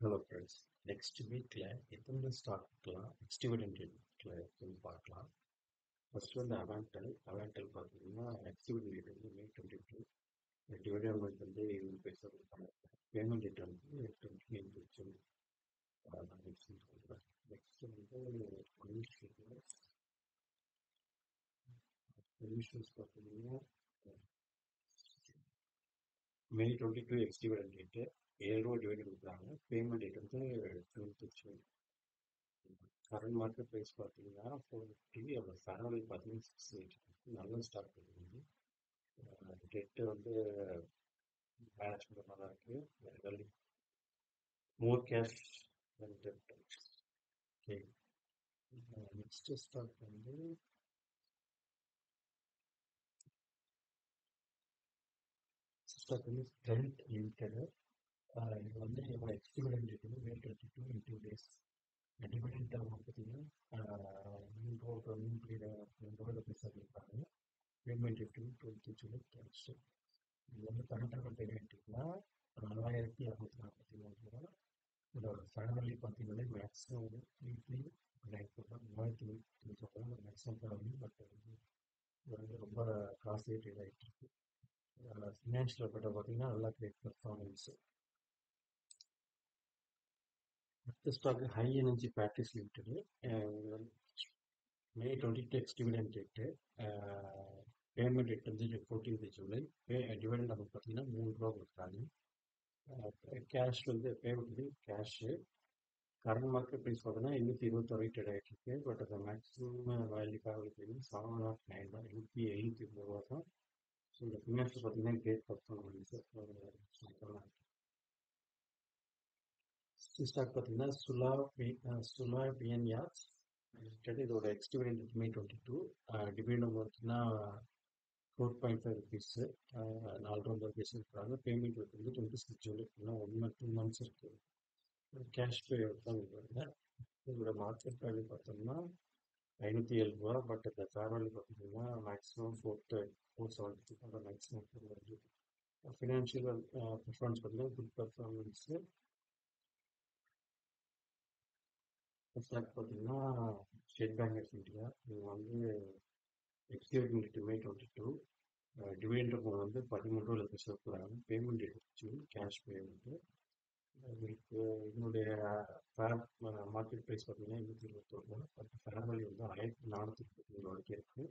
Hello friends. Next weekல எந்தெந்த ஸ்டாக்லாம் next டிவிடெண்ட்ல பார்க்கலாம். First வந்து அவான்டல் பார்த்தீங்கன்னா நெக்ஸ்ட் டிவிடெண்ட் வந்து மே 22. டிவிடெண்ட் வந்து 20 பைசா கொடுப்பாங்க. பேமெண்ட் டேட் வந்து 28 நெக்ஸ்ட் சொல்கிறேன். நெக்ஸ்ட் வந்து சொல்யூஷன்ஸ் பார்த்தீங்கன்னா மே 22 எக்ஸ் டிவிடெண்ட் டேட்டு ரூபா டிவிடெண்ட் கொடுக்குறாங்க. பேமெண்ட் டேட் வந்து 26. கரண்ட் மார்க்கெட் ப்ரைஸ் பார்த்தீங்கன்னா 450. அதோட ஃபேனல் பார்த்தீங்கன்னா 680. நல்ல ஸ்டாக் இருக்குது. டெட்டு வந்து மேனேஜ் பண்ணுற மாதிரி இருக்குது. மோர் கேஷ் தென் டெட். ஓகே, நெக்ஸ்ட் ஸ்டாக் வந்து ட்ரெண்ட் லிமிட்டடு. இது வந்து என்னோட எக்ஸ்டிவிடெண்ட் இருக்குது மே 22 in 2 days. டிவிடெண்ட் பார்த்தீங்கன்னா 3 பைசா கொடுப்பாங்க. Payment date 20 July cash. இது வந்து கரெக்டான பேமெண்ட்டுனா 4243 ரூபா. இதோட ஃபேமிலி பார்த்தீங்கன்னா மேக்ஸிமம் வந்து வீக்லி லைக் சொல்லலாம் மேக்ஸிமம் ஃபேமிலி. பட் இது வந்து ரொம்ப காஸ்ட்லி ட்ரேட் ஆகிட்டு இருக்கு. ஃபினான்ஷியல் பட்ட பார்த்தீங்கன்னா நல்லா கிரேட் பர்ஃபார்மன்ஸு. அடுத்த stock high energy batteries limited. May 22 ex dividend date. Payment date வந்து 14 ஜூலை. டிவிடெண்ட் நமக்கு பார்த்தீங்கன்னா 3 ரூபா கொடுக்குறாங்க. கேஷ் வந்து payment cash. Current market price பார்த்தீங்கன்னா 821 ட்ரேட் ஆகிட்டு இருக்கு. பட் அந்த மேக்ஸிமம் வேல்யூ பார்த்தீங்கன்னா 709 தான், 873 ரூபா தான். ஸோ இந்த ஃபினான்ஷியல் பார்த்தீங்கன்னா கிரேட் பர்ஃபார்மன்ஸ். ஸ்டாக் பார்த்தீங்கன்னா சுலா பிஎன் யாட்ஸ். இதோட எக்ஸ்டிவிடெண்ட் மே 22. டிவிடெண்ட் பார்த்தீங்கன்னா 4.5 ருபீஸு. 4 இருக்கிறாங்க. பேமெண்ட் வந்து 26 ஜூலை. இன்னும் 2 months இருக்குது. கேஷ் பே தான் வருது. இதோட மார்க்கெட் வேல்யூ பார்த்தோம்னா 507 ரூபா. பட் இந்த ஃபேர் வேல்யூ பார்த்தீங்கன்னா மேக்ஸிமம் 470 அந்த மேக்ஸிமம் வருது. ஃபினான்ஷியல் பர்ஃபார்மன்ஸ் பார்த்தீங்கன்னா குட் பர்ஃபார்மன்ஸு. ஸ்டாக் பார்த்தீங்கன்னா ஸ்டேட் பேங்க் ஆஃப் இந்தியா. இது வந்து எக்ஸ்டிவிடெண்ட் மே 22. டிவிடெண்ட் வந்து 13 ரூபா கொடுக்குறாங்க. பேமெண்ட் எடுத்து கேஷ் பேமெண்ட்டு. உங்களுக்கு இதனுடைய மார்க்கெட் ப்ரைஸ் பார்த்தீங்கன்னா 221 ரூபா. பட் ஃபேர் வேல்யூ வந்து 1430 வரைக்கும் இருக்குது.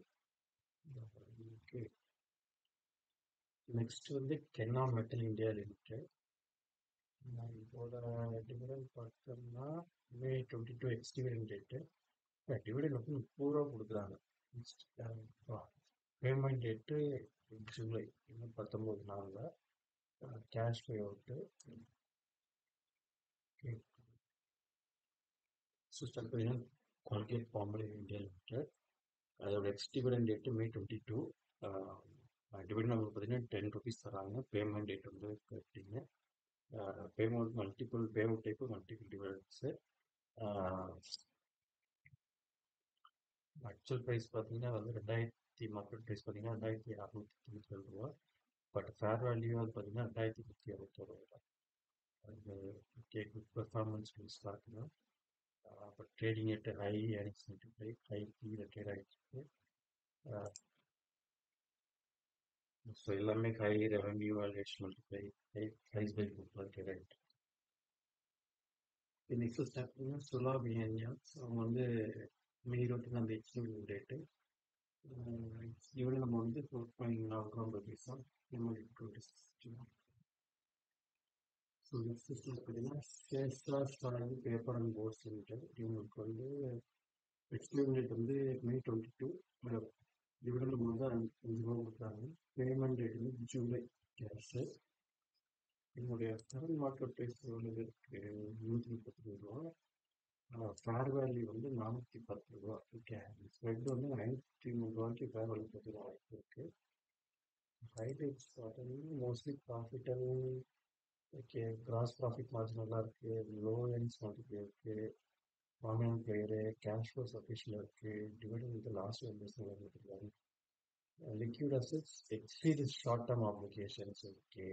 ஓகே, நெக்ஸ்ட் வந்து கென்னா மெட்டல் இந்தியா லிமிடெட். இதோட டிவிடெண்ட் பார்த்தோம்னா மே 22 எக்ஸ் டிவிடெண்ட் டேட்டு. டிவிடெண்ட் வந்து 30 ரூபா கொடுக்குறாங்க. பேமெண்ட் டேட்டு ஜூலை, இன்னும் 19 நாளில். Cash pay out. ஸ்டாக் பார்த்தீங்கன்னா கோல்கேட் பாம்பே இந்தியா லிமிடெட். அதோட ex dividend date May 22. Dividend நமக்கு பார்த்தீங்கன்னா 10 ருபீஸ் தராங்க. பேமெண்ட் டேட் வந்து 15. Payment multiple payment type multiple dividends. Actual price பார்த்தீங்கன்னா வந்து 2000 மார்க்கெட் ப்ரைஸ் பார்த்தீங்கன்னா 2697 ரூபா. பட் ஃபேர் வேல்யூ அது பார்த்தீங்கன்னா 2161 ரூபா. அது குட் பர்ஃபார்மன்ஸ் ஸ்டாக் தான். But trading at high earnings multiple, high கீழே ட்ரேட் ஆகிட்டு இருக்கு. ஸோ எல்லாமே high revenue valuation multiple, high price by book trade ஆகிட்டு. நெக்ஸ்ட் ஸ்டாக்னா சுலா பிஹேனியா. அவங்க வந்து மே 22 எக்ஸ்டிவிடெண்ட் டேட்டு. இவங்க நம்ம வந்து 4.4 ருபீஸ் தான். ஸோ நெக்ஸ்ட் ஸ்டாக் பார்த்தீங்கன்னா சேஸ்டா stock paper and boards limited. இவங்களுக்கு வந்து எக்ஸ்டிவிடெண்ட் வந்து மே 22. டிவிடெண்ட் வந்து 5 ரூபா கொடுக்குறாங்க. பேமெண்ட் டேட் வந்து ஜூலை கேஷு. என்னுடைய கரண்ட் மார்க்கெட் ப்ரைஸ் எவ்வளோ இருக்கு? 132 ரூபா. ஃபேர் வேல்யூ வந்து 410 ரூபா. ஓகே, ஸ்ப்ரெட் வந்து 93 ரூபாய்க்கு ஃபேர் வேல்யூ 10 ரூபா வாய்ப்பு இருக்கு. ஹைலைட்ஸ் பார்த்தீங்கன்னா mostly profitable. Okay, gross profit margin நல்லா இருக்கு. லோ எண்ட்ஸ் மல்டிபிள் இருக்கு. Prominent player, cash flow sufficient இருக்கு. டிவிடெண்ட் வந்து லாஸ்ட் இயர்ஸ் கொடுத்துருக்காங்க. Liquid assets exceed short term applications. Okay,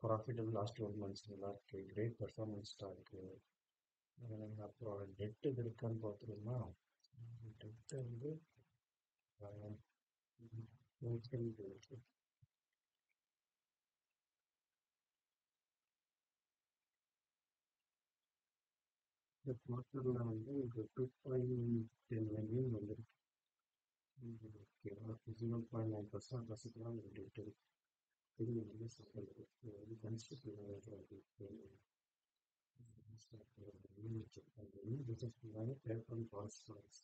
profitable last 12 months நல்லா இருக்கு, கிரேட் பெர்ஃபார்மன்ஸ்டாக இருக்கு. அப்புறம் டெட் இது இருக்கான்னு பார்த்துருமா? டெட்டு வந்து இருக்கு. இந்த குவார்ட்டரில் வந்து ஒரு 2.10 million வந்துருக்கு. ஓகேவா? 0.9% பர்சன்ட்லாம் டெட் இருக்கு. இது வந்து சப்போர்ட் இருக்கு. இது கன்ஸ்ட்ரக்டிவ் பிஸ்னஸ் பண்ணாங்க paper balls balls.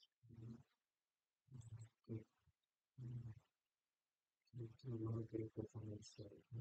Great performance இருக்கு.